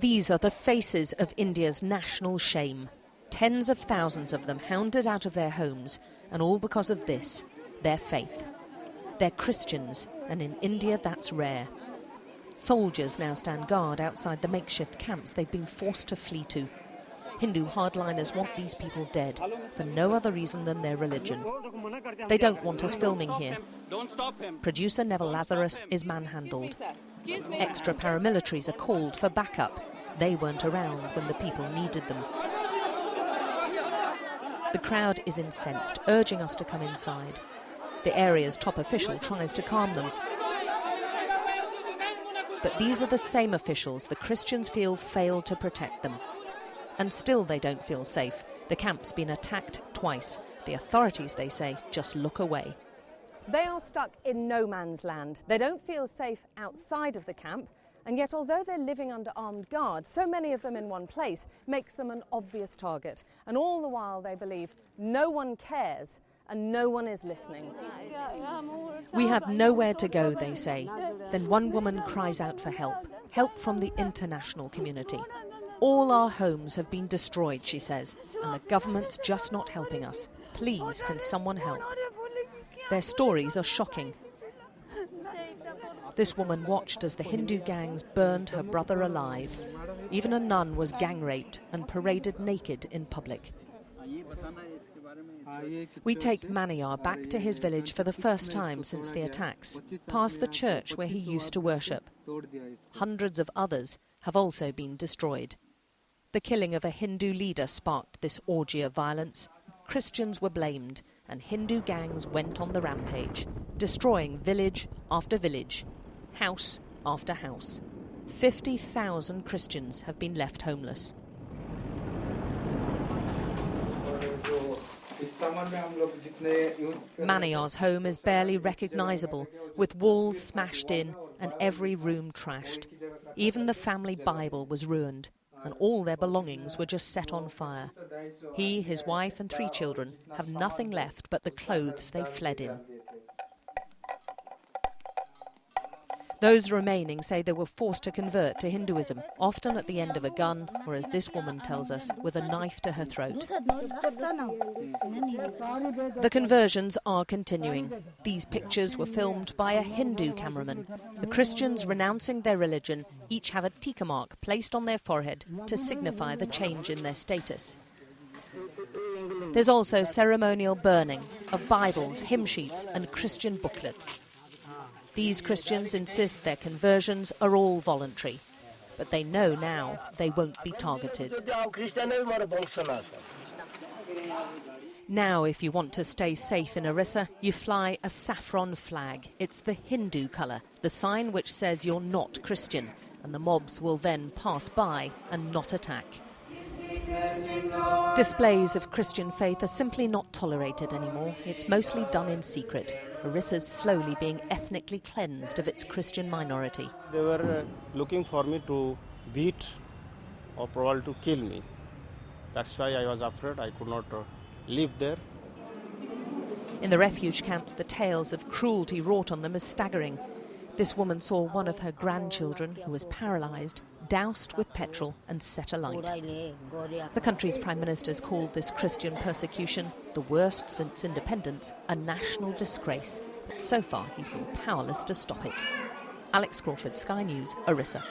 These are the faces of India's national shame. Tens of thousands of them hounded out of their homes, and all because of this, their faith. They're Christians, and in India that's rare. Soldiers now stand guard outside the makeshift camps they've been forced to flee to. Hindu hardliners want these people dead, for no other reason than their religion. They don't want us filming here. Producer Neville Lazarus is manhandled. Extra paramilitaries are called for backup. They weren't around when the people needed them. The crowd is incensed, urging us to come inside. The area's top official tries to calm them. But these are the same officials the Christians feel failed to protect them. And still they don't feel safe. The camp's been attacked twice. The authorities, they say, just look away. They are stuck in no man's land. They don't feel safe outside of the camp, and yet although they're living under armed guard, so many of them in one place makes them an obvious target. And all the while they believe no one cares and no one is listening. We have nowhere to go, they say. Then one woman cries out for help, help from the international community. All our homes have been destroyed, she says, and the government's just not helping us. Please, can someone help? Their stories are shocking. This woman watched as the Hindu gangs burned her brother alive. Even a nun was gang raped and paraded naked in public. We take Maniyar back to his village for the first time since the attacks, past the church where he used to worship. Hundreds of others have also been destroyed. The killing of a Hindu leader sparked this orgy of violence. Christians were blamed, and Hindu gangs went on the rampage, destroying village after village, house after house. 50,000 Christians have been left homeless. Maniyar's home is barely recognisable, with walls smashed in and every room trashed. Even the family Bible was ruined, and all their belongings were just set on fire. He, his wife and 3 children have nothing left but the clothes they fled in. Those remaining say they were forced to convert to Hinduism, often at the end of a gun, or as this woman tells us, with a knife to her throat. The conversions are continuing. These pictures were filmed by a Hindu cameraman. The Christians renouncing their religion each have a tikka mark placed on their forehead to signify the change in their status. There's also ceremonial burning of Bibles, hymn sheets and Christian booklets. These Christians insist their conversions are all voluntary, but they know now they won't be targeted. Now, if you want to stay safe in Orissa, you fly a saffron flag. It's the Hindu colour, the sign which says you're not Christian, and the mobs will then pass by and not attack. Displays of Christian faith are simply not tolerated anymore. It's mostly done in secret. Orissa's slowly being ethnically cleansed of its Christian minority. They were looking for me to beat or probably to kill me. That's why I was afraid. I could not live there. In the refuge camps, the tales of cruelty wrought on them is staggering. This woman saw one of her grandchildren, who was paralysed, doused with petrol and set alight. The country's Prime Minister's called this Christian persecution, the worst since independence, a national disgrace. But so far he's been powerless to stop it. Alex Crawford, Sky News, Orissa.